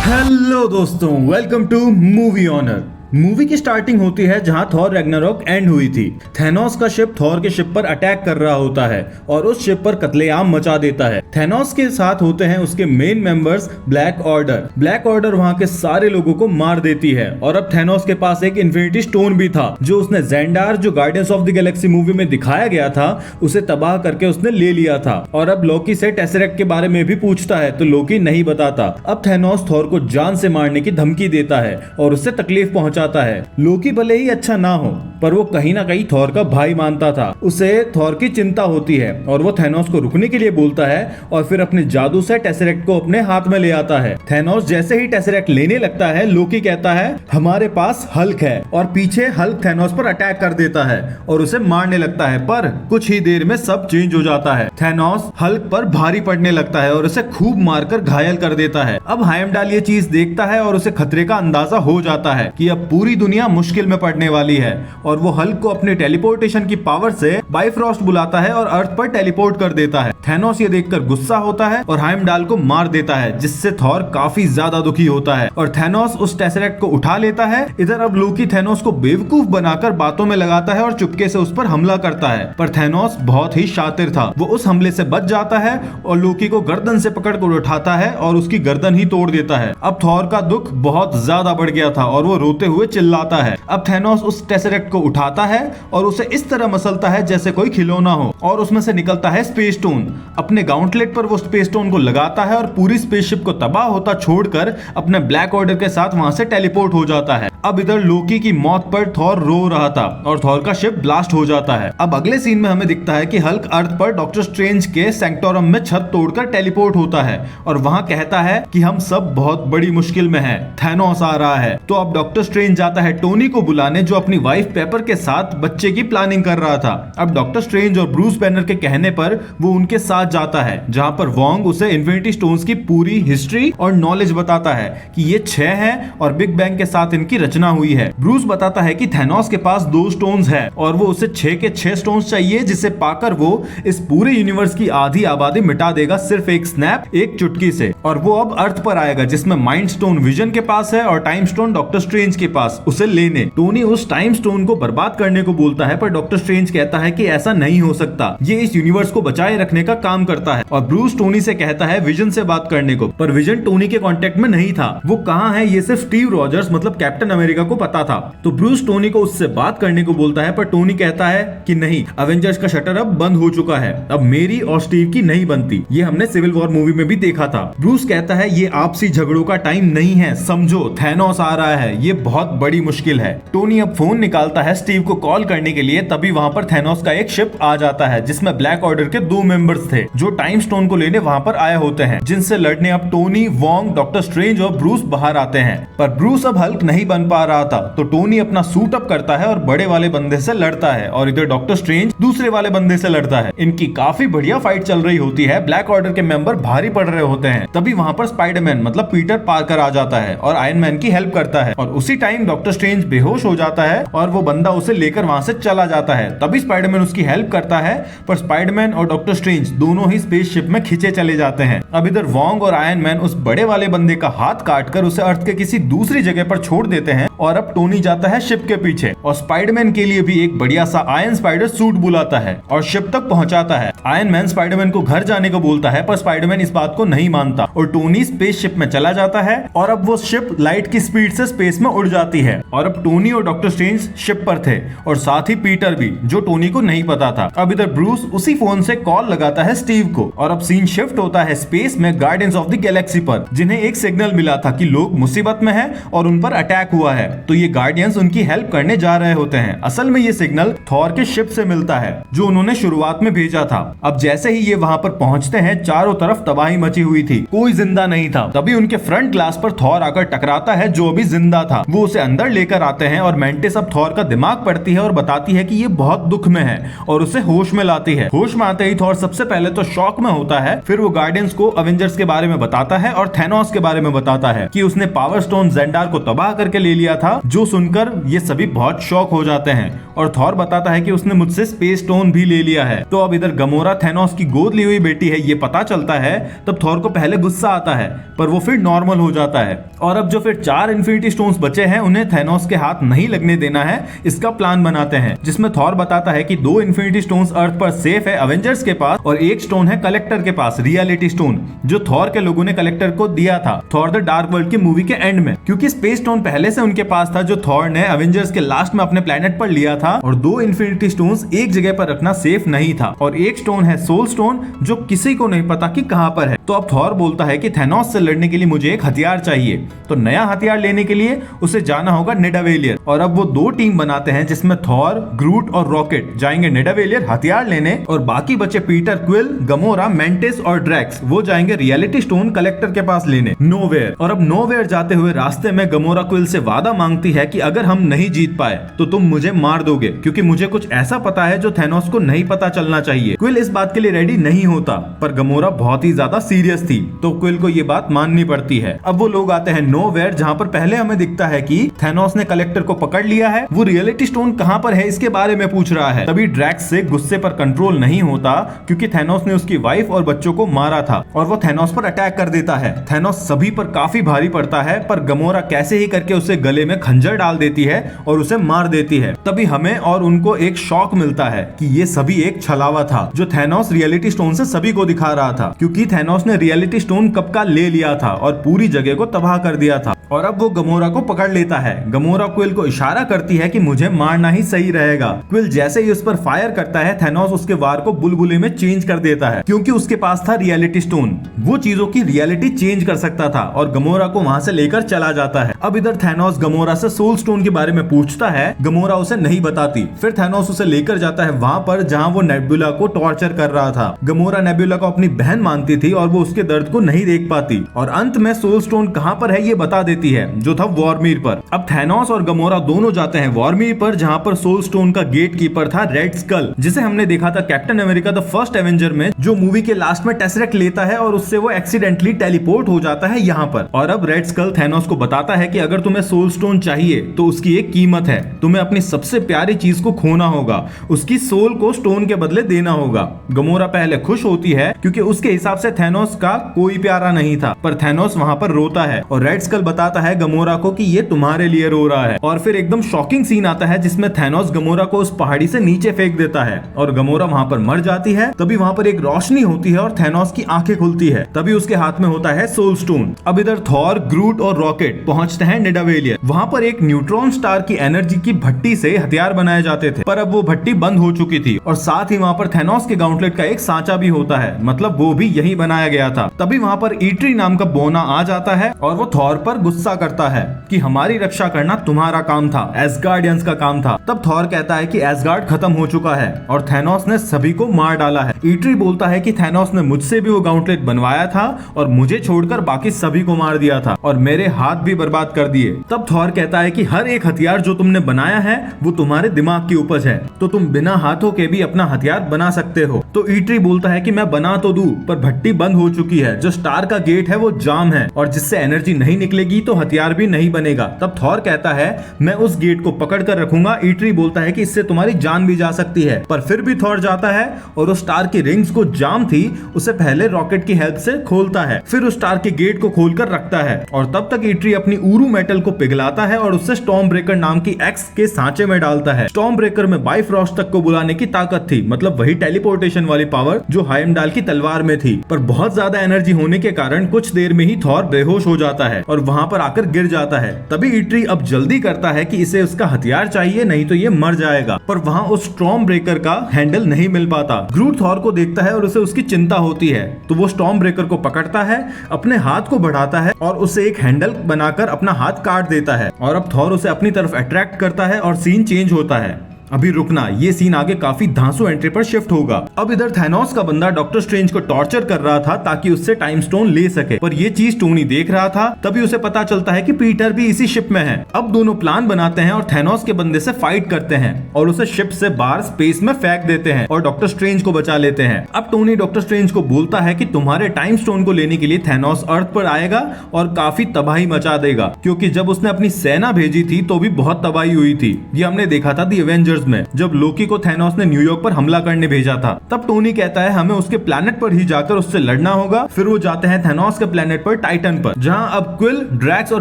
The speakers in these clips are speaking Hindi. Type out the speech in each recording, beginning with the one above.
हेलो दोस्तों, welcome to movie honor. Movie की स्टार्टिंग होती है जहां थॉर रैग्नारोक एंड हुई थी। थैनोस का शिप थॉर के शिप पर अटैक कर रहा होता है और उस शिप पर कत्लेआम मचा देता है। थैनोस के साथ होते हैं उसके main members black order. Black order वहां के सारे लोगों को मार देती है और अब थैनोस के पास एक इन्फिनिटी स्टोन भी था जो उसने ज़ेंडार, जो guardians of the Galaxy movie में दिखाया गया था, उसे तबाह करके उसने ले लिया था। और अब लोकी से टेसरेक्ट के बारे में भी पूछता है तो लोकी नहीं बताता। अब थैनोस थॉर को जान से मारने की धमकी देता है और उससे तकलीफ पहुंचाता है। लोकी भले ही अच्छा ना हो पर वो कहीं ना कहीं थॉर का भाई मानता था। उसे थॉर की चिंता होती है और वो थैनोस को रुकने के लिए बोलता है और फिर अपने जादू से टेसरेक्ट को अपने हाथ में ले आता है। थैनोस जैसे ही टेसरेक्ट लेने लगता है, लोकी कहता है हमारे पास हल्क है और पीछे हल्क थैनोस पर अटैक कर देता है और उसे मारने लगता है। पर कुछ ही देर में सब चेंज हो जाता है। थैनोस हल्क पर भारी पड़ने लगता है और उसे खूब मारकर घायल कर देता है। अब हायमडाल ये चीज देखता है और उसे खतरे का अंदाजा हो जाता है कि अब पूरी दुनिया मुश्किल में पड़ने वाली है और वो हल्क को अपने टेलीपोर्टेशन की पावर से बाइफ्रॉस्ट बुलाता है और अर्थ पर टेलीपोर्ट कर देता है। थैनोस ये देखकर गुस्सा होता है और हायमडाल को मार देता है, जिससे थॉर काफी ज्यादा दुखी होता है और थैनोस उस टेसरेक्ट को उठा लेता है। इधर अब लोकी थैनोस को बेवकूफ बनाकर बातों में लगाता है और चुपके से उस पर हमला करता है, पर थैनोस बहुत ही शातिर था। वो उस हमले से बच जाता है और लोकी को गर्दन से पकड़कर उठाता है और उसकी गर्दन ही तोड़ देता है। अब थॉर का दुख बहुत ज्यादा बढ़ गया था और वो रोते हुए चिल्लाता है। अब थैनोस उस टेसरेक्ट को उठाता है और उसे इस तरह मसलता है जैसे कोई खिलौना हो और उसमें से निकलता है स्पेस स्टोन। अपने गाउंटलेट पर वो स्पेस स्टोन को लगाता है और पूरी स्पेसशिप को तबाह होता छोड़कर अपने ब्लैक ऑर्डर के साथ वहां से टेलीपोर्ट हो जाता है। अब इधर लोकी की मौत पर थॉर रो रहा था और थॉर का शिप ब्लास्ट हो जाता है। अब अगले सीन में हमें दिखता है कि हल्क अर्थ पर डॉक्टर स्ट्रेंज के सैंक्टोरम में छत तोड़कर टेलीपोर्ट होता है और वहां कहता है कि हम सब बहुत बड़ी मुश्किल में हैं, थैनोस आ रहा है। तो अब डॉक्टर स्ट्रेंज जाता है टोनी को बुलाने, जो अपनी वाइफ पेपर के साथ बच्चे की प्लानिंग कर रहा था। अब डॉक्टर स्ट्रेंज और ब्रूस बैनर के कहने पर वो उनके साथ जाता है, जहां पर वोंग उसे इन्फिनिटी स्टोन्स की पूरी हिस्ट्री और नॉलेज बताता है कि ये 6 हैं और बिग बैंग के साथ इनकी रचना हुई है। ब्रूस बताता है कि थैनोस के पास 2 स्टोन्स है और वो उसे 6 के 6 स्टोन्स चाहिए, जिसे पाकर वो इस पूरे यूनिवर्स की आधी आबादी मिटा देगा सिर्फ एक स्नैप, एक चुटकी से। और वो अब अर्थ पर आएगा, जिसमें माइंड स्टोन विजन के पास है और टाइम स्टोन डॉक्टर स्ट्रेंज के पास, उसे लेने। टोनी उस टाइम स्टोन को बर्बाद करने को बोलता है पर डॉक्टर स्ट्रेंज कहता है कि ऐसा नहीं हो सकता, ये इस यूनिवर्स को बचाए रखने का काम करता है। और ब्रूस टोनी से कहता है विजन से बात करने को, पर विजन टोनी के कांटेक्ट में नहीं था। वो कहाँ है ये सिर्फ स्टीव रॉजर्स मतलब कैप्टन अमेरिका को पता था। तो ब्रूस टोनी को उससे बात करने को बोलता है पर टोनी कहता है कि नहीं, अवेंजर्स का शटर अब बंद हो चुका है, अब मेरी और स्टीव की नहीं बनती। ये हमने सिविल वॉर मूवी में भी देखा था। ब्रूस कहता है ये आपसी झगड़ों का टाइम नहीं है, समझो थैनोस आ रहा है, ये बहुत बड़ी मुश्किल है। टोनी अब फोन निकालता है स्टीव को कॉल करने के लिए, तभी वहां पर थैनोस का एक शिप आ जाता है जिसमें ब्लैक ऑर्डर के 2 मेंबर्स थे जो टाइम स्टोन को लेने वहां पर आए होते हैं, जिनसे लड़ने अब टोनी, वोंग, डॉक्टर स्ट्रेंज और ब्रूस बाहर आते हैं। पर ब्रूस अब हल्क नहीं बन पा रहा था, तो टोनी अपना सूट अप करता है और बड़े वाले बंदे से लड़ता है और इधर डॉक्टर स्ट्रेंज दूसरे वाले बंदे से लड़ता है। इनकी काफी बढ़िया फाइट चल रही होती है। ब्लैक ऑर्डर के मेंबर भारी पड़ रहे होते हैं। तभी वहां पर स्पाइडरमैन मतलब पीटर पार्कर आ जाता है और आयरन मैन की हेल्प करता है और उसी टाइम डॉक्टर स्ट्रेंज बेहोश हो जाता है और वो बंदा उसे लेकर वहां से चला जाता है। तभी स्पाइडरमैन उसकी हेल्प करता है, पर स्पाइडरमैन और डॉक्टर स्ट्रेंज दोनों ही स्पेसशिप में खींचे चले जाते हैं। अब इधर वोंग और आयरन मैन उस बड़े वाले बंदे का हाथ काटकर उसे अर्थ के किसी दूसरी जगह पर छोड़ देते हैं और अब टोनी जाता है शिप के पीछे और स्पाइडरमैन के लिए भी एक बढ़िया सा आयरन स्पाइडर सूट बुलाता है और शिप तक पहुंचाता है। आयरन मैन स्पाइडरमैन को घर जाने को बोलता है, पर स्पाइडरमैन इस बात को नहीं मानता और टोनी स्पेसशिप में चला जाता है और अब वो शिप लाइट की स्पीड से स्पेस में उड़ जाती है। और अब टोनी और डॉक्टर स्ट्रेंज शिप पर थे और साथ ही पीटर भी, जो टोनी को नहीं पता था। अब इधर ब्रूस उसी फोन से कॉल लगाता है स्टीव को और अब सीन शिफ्ट होता है स्पेस में गार्डियंस ऑफ द गैलेक्सी पर, जिन्हें एक सिग्नल मिला था कि लोग मुसीबत में हैं और उन पर अटैक हुआ है। तो ये गार्डियंस उनकी हेल्प करने जा रहे होते हैं। असल में ये सिग्नल थॉर के शिप से मिलता है जो उन्होंने शुरुआत में भेजा था। अब जैसे ही ये वहां पर पहुंचते हैं, चारों तरफ तबाही मची हुई थी, कोई जिंदा नहीं था। तभी उनके फ्रंट ग्लास पर थॉर आकर टकराता है, जो अभी जिंदा था। वो उसे अंदर लेकर आते हैं और मेंटिस अब थॉर का दिमाग पढ़ती है और बताती है कि ये बहुत दुख में है और उसे होश में लाती है। होश में आते ही थॉर सबसे पहले तो शॉक में होता है, फिर वो गार्डियंस को अवेंजर्स के बारे में बताता है और थैनोस के बारे में बताता है कि उसने पावर स्टोन ज़ेंडार को तबाह करके ले लिया था। जो सुनकर ये सभी बहुत शॉक हो जाते हैं और थॉर बताता है कि उसने मुझसे स्पेस स्टोन भी ले लिया है। तो अब इधर गमोरा थैनोस की गोद ली हुई बेटी है ये पता चलता है, तब थॉर को पहले गुस्सा आता है पर वो फिर नॉर्मल हो जाता है। और अब जो फिर 4 इन्फिनिटी स्टोन्स बचे हैं उन्हें थैनोस के हाथ नहीं लगने देना है, इसका प्लान बनाते हैं, जिसमें थॉर बताता है कि 2 इन्फिनिटी स्टोन्स अर्थ पर सेफ है अवेंजर्स के पास और 1 स्टोन है कलेक्टर के पास, रियलिटी स्टोन, जो थॉर के लोगों ने कलेक्टर को दिया था थॉर द डार्क वर्ल्ड की मूवी के एंड में, क्योंकि स्पेस स्टोन पहले से उनके पास था जो थॉर ने अवेंजर्स के लास्ट में अपने प्लेनेट पर लिया था। और 2 इन्फिनिटी स्टोन्स एक जगह पर रखना सेफ नहीं था और 1 स्टोन है सोल स्टोन जो किसी को नहीं पता कि कहां पर है। तो अब थॉर बोलता है कि थैनोस से लड़ने के लिए मुझे एक हथियार चाहिए, तो नया हथियार लेने के लिए उसे जाना होगा निडावेलियर। और अब वो 2 टीम बनाते हैं जिसमें थॉर, ग्रूट और रॉकेट जाएंगे निडावेलियर हथियार लेने और बाकी बचे पीटर क्विल, गमोरा, मेंटिस और ड्रैक्स वो जाएंगे रियलिटी स्टोन कलेक्टर के पास लेने नोवेयर। और अब नोवेयर जाते हुए रास्ते में गमोरा क्विल से वादा मांगती है कि अगर हम नहीं जीत पाए तो तुम मुझे मार दोगे, क्योंकि मुझे कुछ ऐसा पता है जो थैनोस को नहीं पता चलना चाहिए। क्विल इस बात के लिए रेडी नहीं होता पर गमोरा बहुत ही ज्यादा सीरियस थी तो क्विल को ये बात माननी पड़ती है। अब वो लोग आते हैं नोवेयर जहाँ पर पहले हमें दिखता है कि थैनोस ने कलेक्टर को पकड़ लिया है, वो रियलिटी स्टोन कहाँ पर है इसके बारे में पूछ रहा है। तभी ड्रैक्स से गुस्से पर कंट्रोल नहीं होता क्योंकि थैनोस ने उसकी वाइफ और बच्चों को मारा था और वो थैनोस पर अटैक कर देता है। थैनोस सभी पर काफी भारी पड़ता है पर गमोरा कैसे ही करके उसे गले में खंजर डाल देती है और उसे मार देती है। तभी हमें और उनको एक शॉक मिलता है कि ये सभी एक छलावा था जो थैनोस रियलिटी स्टोन से सभी को दिखा रहा था, क्योंकि थैनोस ने रियलिटी स्टोन कब का ले लिया था और पूरी जगह को तबाह कर दिया था। और अब वो गमोरा को पकड़ लेता है। गमोरा क्विल को इशारा करती है कि मुझे मारना ही सही रहेगा। क्विल जैसे ही उस पर फायर करता है थैनोस उसके वार को बुलबुले में चेंज कर देता है, क्योंकि उसके पास था रियलिटी स्टोन, वो चीजों की रियलिटी चेंज कर सकता था और गमोरा को वहां से लेकर चला जाता है। अब इधर थैनोस गमोरा से सोल स्टोन के बारे में पूछता है, गमोरा उसे नहीं बताती। फिर थैनोस उसे लेकर जाता है वहां पर जहां वो नेबुला को टॉर्चर कर रहा था। गमोरा नेबुला को अपनी बहन मानती थी और वो उसके दर्द को नहीं देख पाती और अंत में सोल स्टोन कहां पर है ये बता देती है, जो था वॉर्मीर पर। अब थैनोस और गमोरा दोनों जाते हैं वॉर्मीर पर जहां पर सोल स्टोन का गेट कीपर था रेड स्कल, जिसे हमने देखा था captain America the first Avenger में, जो मूवी के लास्ट में टेसरेक्ट लेता है और उससे वो एक्सीडेंटली टेलीपोर्ट हो जाता है यहाँ पर। और अब रेड स्कल थैनोस को बताता है कि अगर तुम्हें सोल स्टोन चाहिए तो उसकी एक कीमत है, तुम्हें अपनी सबसे प्यारी चीज को खोना होगा, उसकी सोल को स्टोन के बदले देना होगा। गमोरा पहले खुश होती है क्योंकि उसके हिसाब से थैनोस का कोई प्यारा नहीं था, पर थैनोस वहां पर रोता है और रेड स्कल बताता है गमोरा को कि ये तुम्हारे लिए रो रहा है। और फिर एकदम शॉकिंग सीन आता है जिसमें थैनोस गमोरा को उस पहाड़ी से नीचे फेंक देता है और गमोरा वहां पर मर जाती है। तभी वहां पर एक रोशनी होती है और थैनोस की आंखें खुलती है, तभी उसके हाथ में होता है सोल स्टोन। अब इधर थॉर, ग्रूट और रॉकेट पहुंचते हैं निडावेलियर। वहां पर एक न्यूट्रॉन स्टार की एनर्जी की भट्टी से हथियार बनाए जाते थे, पर अब वो भट्टी बंद हो चुकी थी और साथ ही वहां पर थैनोस के गाउंटलेट का एक सांचा भी होता है, मतलब वो भी यही बनाया गया था। तभी वहां पर ईट्री नाम का बोना आ जाता है और वो थॉर पर गुस्सा करता है कि हमारी रक्षा करना तुम्हारा काम था, एसगार्डियंस का काम था। तब थॉर कहता है कि एसगार्ड खत्म हो चुका है और थैनोस ने सभी को मार डाला है। ईट्री बोलता है कि थैनोस ने मुझसे भी वो गाउंटलेट बनवाया था और मुझे छोड़कर बाकी सभी को मार दिया था और मेरे हाथ भी बर्बाद कर दिए। तब थॉर कहता है कि हर एक हथियार जो तुमने बनाया है वो तुम्हारे दिमाग की उपज है, तो तुम बिना हाथों के भी अपना हथियार बना सकते हो। तो ईट्री बोलता है कि मैं बना तो दूं पर भट्टी बंद हो चुकी है, जो स्टार का गेट है वो जाम है और जिससे एनर्जी नहीं निकलेगी तो हथियार भी नहीं बनेगा। तब थॉर कहता है मैं उस गेट को पकड़ कर रखूंगा। ईट्री बोलता है कि इससे तुम्हारी जान भी जा सकती है, पर फिर भी थॉर जाता है और उस स्टार की रिंग्स को जाम थी उसे पहले रॉकेट की हेल्प से खोलता है, फिर उस स्टार के गेट को खोलकर रखता है और तब तक ईट्री अपनी ऊरू मेटल को पिघलाता है और उससे स्टॉर्म ब्रेकर नाम की एक्स के सांचे में डालता है। स्टॉर्म ब्रेकर में बाइफ्रॉस्ट तक को बुलाने की ताकत थी, मतलब वही टेलीपोर्टेशन वाली पावर जो हाइमडाल की तलवार में थी, पर बहुत ज्यादा एनर्जी होने के कारण कुछ देर में ही थॉर बेहोश हो जाता है और वहां पर आकर गिर जाता है। तभी ईट्री अब जल्दी करता है कि इसे उसका हथियार चाहिए नहीं तो ये मर जाएगा, पर वहां उस स्टॉर्म ब्रेकर का हैंडल नहीं मिल पाता। ग्रूट थॉर को देखता है और उसे उसकी चिंता होती है, तो वो स्टॉर्म ब्रेकर को पकड़ता है, अपने हाथ को बढ़ाता है और उसे एक हैंडल बनाकर अपना हाथ काट देता है और अब थॉर उसे अपनी तरफ अट्रैक्ट करता है और सीन चेंज होता है। अभी रुकना, ये सीन आगे काफी धांसू एंट्री पर शिफ्ट होगा। अब इधर थैनोस का बंदा डॉक्टर स्ट्रेंज को टॉर्चर कर रहा था ताकि उससे टाइम स्टोन ले सके, पर ये चीज टोनी देख रहा था। तभी उसे पता चलता है कि पीटर भी इसी शिप में है। अब दोनों प्लान बनाते हैं और थैनोस के बंदे से फाइट करते हैं और उसे शिप से बाहर स्पेस में फेंक देते हैं और डॉक्टर स्ट्रेंज को बचा लेते हैं। अब टोनी डॉक्टर स्ट्रेंज को बोलता है कि तुम्हारे टाइम स्टोन को लेने के लिए थैनोस अर्थ पर आएगा और काफी तबाही मचा देगा, क्योंकि जब उसने अपनी सेना भेजी थी तो भी बहुत तबाही हुई थी। ये हमने देखा था दी एवेंजर्स एवेंजर्स में जब लोकी को थैनोस ने न्यूयॉर्क पर हमला करने भेजा था। तब टोनी कहता है हमें उसके प्लेनेट पर ही जाकर उससे लड़ना होगा। फिर वो जाते हैं थैनोस के प्लेनेट पर, टाइटन पर, जहां अब क्विल, ड्रैक्स और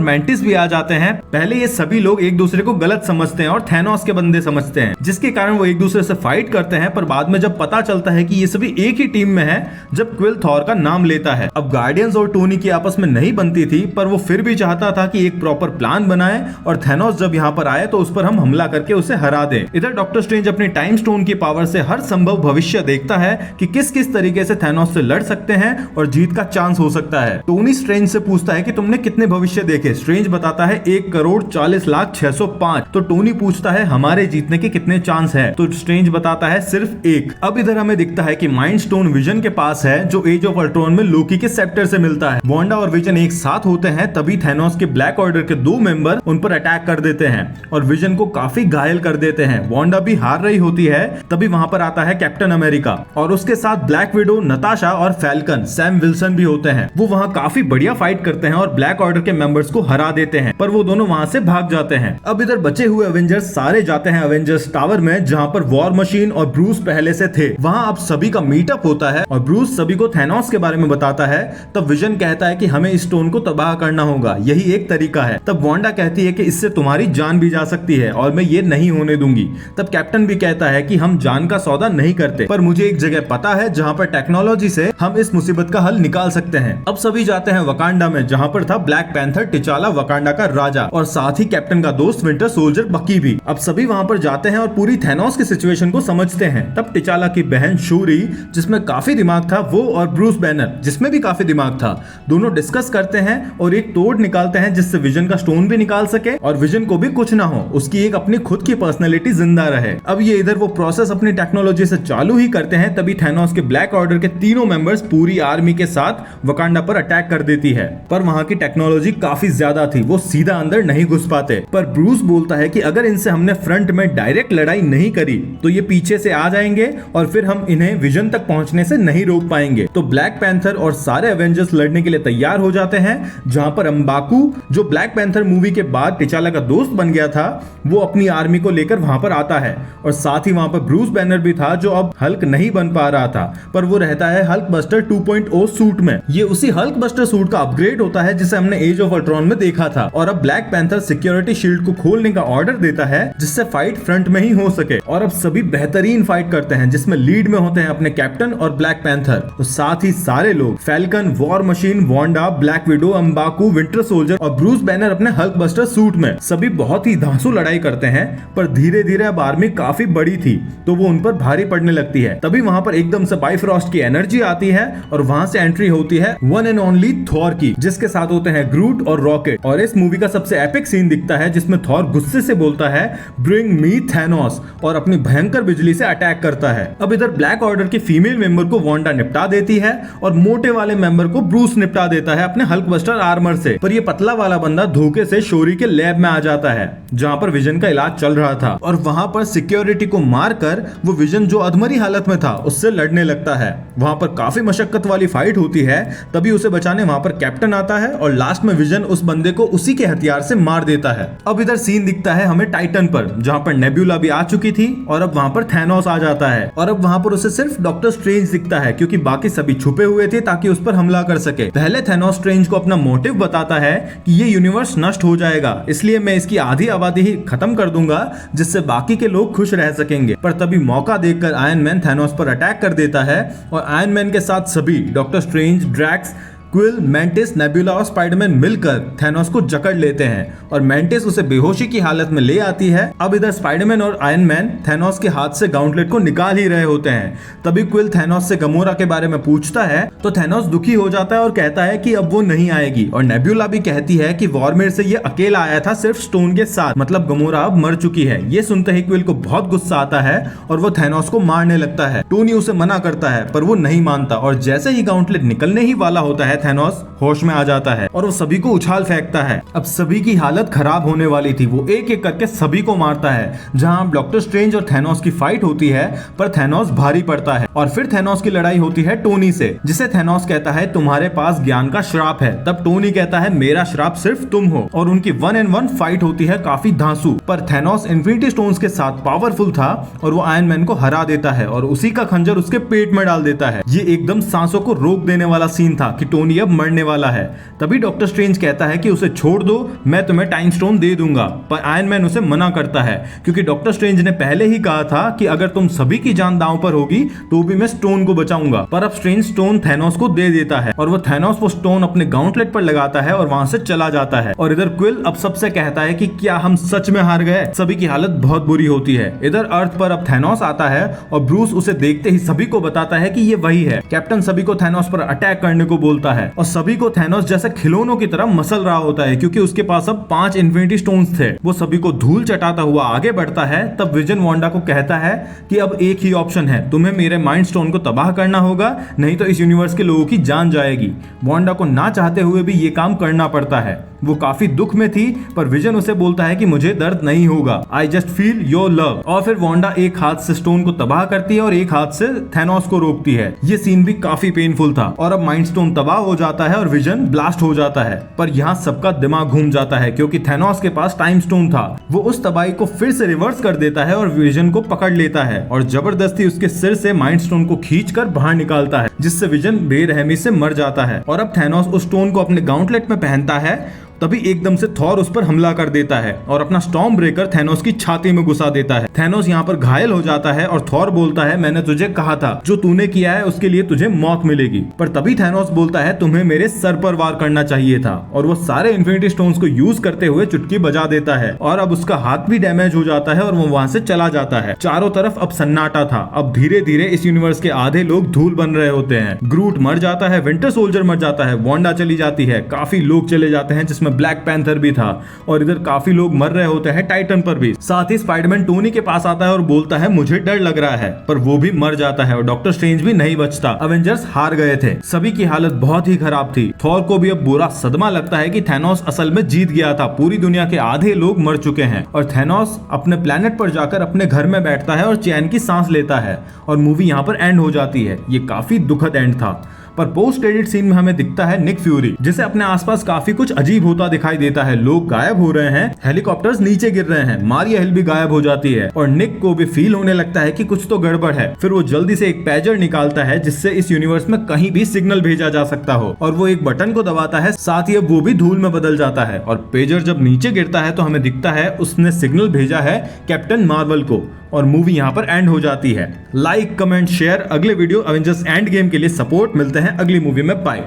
मैंटिस भी आ जाते हैं। पहले ये सभी लोग एक दूसरे को गलत समझते हैं और थैनोस के बंदे समझते हैं, जिसके कारण वो एक दूसरे से फाइट करते हैं। पर बाद में जब पता चलता है कि ये सभी एक ही टीम में है, जब क्विल थॉर का नाम लेता है। अब गार्डियंस और टोनी की आपस में नहीं बनती थी, पर वो फिर भी चाहता था कि एक प्रॉपर प्लान बनाए और थैनोस जब यहाँ पर आए तो उस पर हम हमला करके उसे हरा दें। इधर डॉक्टर स्ट्रेंज अपनी टाइम स्टोन की पावर से हर संभव भविष्य देखता है कि किस किस तरीके से थैनोस से लड़ सकते हैं और जीत का चांस हो सकता है। टोनी स्ट्रेंज से पूछता है कि तुमने कितने भविष्य देखे। स्ट्रेंज बताता है 1,40,40,605। तो टोनी पूछता है हमारे जीतने के कितने चांस है, तो स्ट्रेंज बताता है सिर्फ 1। अब इधर हमें दिखता है कि माइंड स्टोन विजन के पास है, जो एज ऑफ अल्ट्रॉन में लोकी के सेप्टर से मिलता है। वांडा और विजन एक साथ होते हैं, तभी थैनोस के ब्लैक ऑर्डर के 2 मेंबर उन पर अटैक कर देते हैं और विजन को काफी घायल कर देते हैं। वांडा भी हार रही होती है, तभी वहां पर आता है कैप्टन अमेरिका और उसके साथ ब्लैक विडो, नताशा और फैल्कन, सैम विल्सन भी होते हैं। वो वहां काफी बढ़िया फाइट करते हैं और ब्लैक ऑर्डर के मेंबर्स को हरा देते हैं, पर वो दोनों वहां से भाग जाते हैं। अब इधर बचे हुए एवेंजर्स सारे जाते हैं एवेंजर्स टावर में, जहां पर वॉर मशीन और ब्रूस पहले से थे। वहां अब सभी का मीटअप होता है और ब्रूस सभी को थैनोस के बारे में बताता है। तब विजन कहता है कि हमें इस स्टोन को तबाह करना होगा, यही एक तरीका है। तब वांडा कहती है कि इससे तुम्हारी जान भी जा सकती है और मैं ये नहीं होने दूंगी। तब कैप्टन भी कहता है कि हम जान का सौदा नहीं करते, पर मुझे एक जगह पता है जहां पर टेक्नोलॉजी से हम इस मुसीबत का हल निकाल सकते हैं। अब सभी जाते हैं वकांडा में, जहां पर था ब्लैक पैंथर, टिचाला, वकांडा का राजा और साथ ही कैप्टन का दोस्त विंटर सोल्जर बकी भी। अब सभी वहां पर जाते हैं और पूरी थैनोस की सिचुएशन को समझते हैं। तब टिचाला की बहन शूरी, जिसमें काफी दिमाग था, वो और ब्रूस बैनर, जिसमें भी काफी दिमाग था, दोनों डिस्कस करते हैं और एक तोड़ निकालते हैं जिससे विजन का स्टोन भी निकाल सके और विजन को भी कुछ ना हो, उसकी एक अपनी खुद की पर्सनैलिटी जिंदा रहे। अब ये इधर वो प्रोसेस अपनी टेक्नोलॉजी से चालू ही करते हैं, तभी थैनोस के ब्लैक ऑर्डर के तीनों मेंबर्स पूरी आर्मी के साथ वकांडा पर अटैक कर देती है। पर वहां की टेक्नोलॉजी काफी ज्यादा थी, वो सीधा अंदर नहीं घुस पाते। पर ब्रूस बोलता है कि अगर इनसे हमने फ्रंट में डायरेक्ट लड़ाई नहीं करी तो ये पीछे से आ जाएंगे और फिर हम इन्हें विजन तक पहुंचने से नहीं रोक पाएंगे। तो ब्लैक पैंथर और सारे एवेंजर्स लड़ने के लिए तैयार हो जाते हैं, जहां पर अंबाकू, जो ब्लैक पैंथर मूवी के बाद टिचाला का दोस्त बन गया था, वो अपनी आर्मी को लेकर वहां पर आता है और साथ ही वहां पर ब्रूस बैनर भी था, जो अब हल्क नहीं बन पा रहा था, पर वो रहता है हल्क बस्टर 2.0 सूट में। ये उसी हल्क बस्टर सूट का अपग्रेड होता है जिसे हमने एज ऑफ अल्ट्रॉन में देखा था। और अब ब्लैक पैंथर सिक्योरिटी शील्ड को खोलने का ऑर्डर देता है, जिससे फाइट फ्रंट में ही हो सके। और अब सभी बेहतरीन फाइट करते हैं, जिसमें लीड में होते हैं अपने कैप्टन और ब्लैक पैंथर, और साथ ही सारे लोग, Falcon, War Machine, Wanda, Black Widow, Mbaku, Winter Soldier और ब्रूस बैनर अपने हल्क बस्टर सूट में। सभी बहुत ही धांसू लड़ाई करते हैं, पर धीरे धीरे अब आर्मी काफी बड़ी थी तो वो उन पर भारी पड़ने लगती है। तभी वहां पर एकदम से बाइफ्रॉस्ट की एनर्जी आती है और वहां से एंट्री होती है वन एंड ओनली थॉर की, जिसके साथ होते हैं ग्रूट और रॉकेट। और इस मूवी का सबसे एपिक सीन दिखता है जिसमें थॉर गुस्से से बोलता है ब्रिंग मी थैनोस और अपनी भयंकर बिजली से अटैक करता है। अब इधर ब्लैक ऑर्डर की फीमेल मेंबर को वांडा निपटा देती है और मोटे वाले मेंबर को ब्रूस निपटा देता है अपने हल्क बस्टर आर्मर से। पर ये पतला वाला बंदा धोखे से शोरी के लैब में आ जाता है, जहां पर विजन का इलाज चल रहा था, और वहां पर सिक्योरिटी को मारकर वो विजन, जो अधमरी हालत में था, उससे लड़ने लगता है। वहां पर काफी मशक्कत वाली फाइट होती है, तभी उसे बचाने वहां पर कैप्टन आता है और लास्ट में विजन उस बंदे को उसी के हथियार से मार देता है। अब इधर सीन दिखता है हमें टाइटन पर, जहां पर नेब्यूला भी आ चुकी थी और अब वहां पर थैनोस आ जाता है। और अब वहां पर उसे सिर्फ डॉक्टर स्ट्रेंज दिखता है, क्योंकि बाकी सभी छुपे हुए थे ताकि उस पर हमला कर सके। पहले थैनोस स्ट्रेंज को अपना मोटिव बताता है कि ये यूनिवर्स नष्ट हो जाएगा, इसलिए मैं इसकी आधी आबादी ही खत्म कर दूंगा, जिससे बाकी के लोग खुश रह सकेंगे। पर तभी मौका देखकर आयरन मैन थैनोस पर अटैक कर देता है और आयरन मैन के साथ सभी, Doctor Strange, Drax, Quill, Mantis, Nebula और स्पाइडरमैन मिलकर थैनोस को जकड़ लेते हैं और मैंटिस उसे बेहोशी की हालत में ले आती है। अब इधर स्पाइडरमैन और आयरन मैन थैनोस के हाथ से गाउंटलेट को निकाल ही रहे होते हैं, तभी क्विल थैनोस से गमोरा के बारे में पूछता है तो थैनोस दुखी हो जाता है और कहता है कि अब वो नहीं आएगी। और नेबुला भी कहती है कि वॉरमेर से ये अकेला आया था सिर्फ स्टोन के साथ, मतलब गमोरा अब मर चुकी है। ये सुनते ही क्विल को बहुत गुस्सा आता है और वो थैनोस को मारने लगता है। टोनी उसे मना करता है पर वो नहीं मानता और जैसे ही गाउंटलेट निकलने ही वाला होता है थैनोस होश में आ जाता है और वो सभी को उछाल फेंकता है। अब सभी की हालत खराब होने वाली थी, वो एक एक करके सभी को मारता है। जहां डॉक्टर स्ट्रेंज और थैनोस की फाइट होती है, पर थैनोस भारी पड़ता है और फिर थैनोस की लड़ाई होती है टोनी से, जिसे थैनोस कहता है तुम्हारे पास ज्ञान का श्राप है। तब टोनी कहता है मेरा श्राप सिर्फ तुम हो, और उनकी 1-on-1 फाइट होती है काफी धांसू। पर थैनोस इन्फिनिटी स्टोन्स के साथ पावरफुल था और वो आयरन मैन को हरा देता है और उसी का खंजर उसके पेट में डाल देता है। ये एकदम सांसों को रोक देने वाला सीन था कि टोनी अब मरने वाला है। तभी डॉक्टर स्ट्रेंज कहता है कि उसे छोड़ दो, मैं तुम्हें टाइम स्टोन दे दूंगा, पर आयरन मैन उसे मना करता है क्योंकि डॉक्टर स्ट्रेंज ने पहले ही कहा था कि अगर तुम सभी की जान दांव पर होगी तो भी मैं स्टोन को बचाऊंगा। पर अब स्ट्रेंज स्टोन थैनोस को दे देता है और वो थैनोस वो स्टोन अपने गाउंटलेट पर लगाता है और वहां से चला जाता है। और इधर क्विल अब सबसे कहता है कि क्या हम सच में हार गए। सभी की हालत बहुत बुरी होती है। इधर अर्थ पर अब थैनोस आता है और ब्रूस उसे देखते ही सभी को बताता है कि ये वही है। कैप्टन सभी को थैनोस पर अटैक करने को बोलता है और सभी को थैनोस जैसे खिलौनों की तरह मसल रहा होता है क्योंकि उसके पास अब 5 इन्फिनिटी स्टोन्स थे। वो सभी को धूल चटाता हुआ आगे बढ़ता है। तब विजन वांडा को कहता है कि अब एक ही ऑप्शन है, तुम्हें मेरे माइंड स्टोन को तबाह करना होगा, नहीं तो इस यूनिवर्स के लोगों की जान जाएगी। वांडा को ना चाहते हुए भी ये काम करना पड़ता है। वो काफी दुख में थी, पर विजन उसे बोलता है कि मुझे दर्द नहीं होगा, I just feel your love. और फिर वांडा एक हाथ से स्टोन को तबाह करती है और एक हाथ से थैनोस को रोकती है। ये सीन भी काफी पेनफुल था और अब माइंड स्टोन तबाह हो जाता है और विजन ब्लास्ट हो जाता है। पर यहाँ सबका दिमाग घूम जाता है क्योंकि थैनोस के पास टाइम स्टोन था। वो उस तबाही को फिर से रिवर्स कर देता है और विजन को पकड़ लेता है और जबरदस्ती उसके सिर से माइंड स्टोन को खींचकर बाहर निकालता है, जिससे विजन बेरहमी से मर जाता है। और अब थैनोस उस स्टोन को अपने गाउंटलेट में पहनता है। तभी एकदम से थॉर उस पर हमला कर देता है और अपना स्टॉर्म ब्रेकर थैनोस की छाती में घुसा देता है। थैनोस यहाँ पर घायल हो जाता है और थॉर बोलता है मैंने तुझे कहा था, जो तूने किया है उसके लिए तुझे मौत मिलेगी। पर तभी थैनोस बोलता है तुम्हें मेरे सर पर वार करना चाहिए था, और वो सारे इन्फिनिटी स्टोन्स को यूज करते हुए चुटकी बजा देता है और अब उसका हाथ भी डैमेज हो जाता है और वो वहां से चला जाता है। चारों तरफ अब सन्नाटा था। अब धीरे धीरे इस यूनिवर्स के आधे लोग धूल बन रहे होते हैं। ग्रूट मर जाता है, विंटर सोल्जर मर जाता है, वांडा चली जाती है, काफी लोग चले जाते हैं जिसमें ब्लैक पैंथर भी था, और इधर काफी लोग मर रहे होते हैं टाइटन पर भी। साथ ही स्पाइडरमैन टोनी के पास आता है और बोलता है मुझे डर लग रहा है, पर वो भी मर जाता है और डॉक्टर स्ट्रेंज भी नहीं बचता। अवेंजर्स हार गए थे। सभी की हालत बहुत ही खराब थी। थॉर को भी अब बुरा सदमा लगता है कि थैनोस असल में जीत गया था। पूरी दुनिया के आधे लोग मर चुके हैं और थैनोस अपने प्लेनेट पर जाकर अपने घर में बैठता है और चैन की सांस लेता है और मूवी यहाँ पर एंड हो जाती है। ये काफी दुखद एंड था। पर पोस्ट क्रेडिट सीन में हमें दिखता है निक फ्यूरी, जिसे अपने आसपास काफी कुछ अजीब होता दिखाई देता है। लोग गायब हो रहे हैं, हेलीकॉप्टर्स नीचे गिर रहे हैं, मारिया हिल भी गायब हो जाती है और निक को भी फील होने लगता है कि कुछ तो गड़बड़ है। फिर वो जल्दी से एक पेजर निकालता है जिससे इस यूनिवर्स में कहीं भी सिग्नल भेजा जा सकता हो, और वो एक बटन को दबाता है। साथ ही अब वो भी धूल में बदल जाता है और पेजर जब नीचे गिरता है तो हमें दिखता है उसने सिग्नल भेजा है कैप्टन मार्वल को, और मूवी यहाँ पर एंड हो जाती है। Like, comment, share. अगले वीडियो अवेंजर्स एंड गेम के लिए सपोर्ट। मिलते हैं अगली मूवी में। बाय।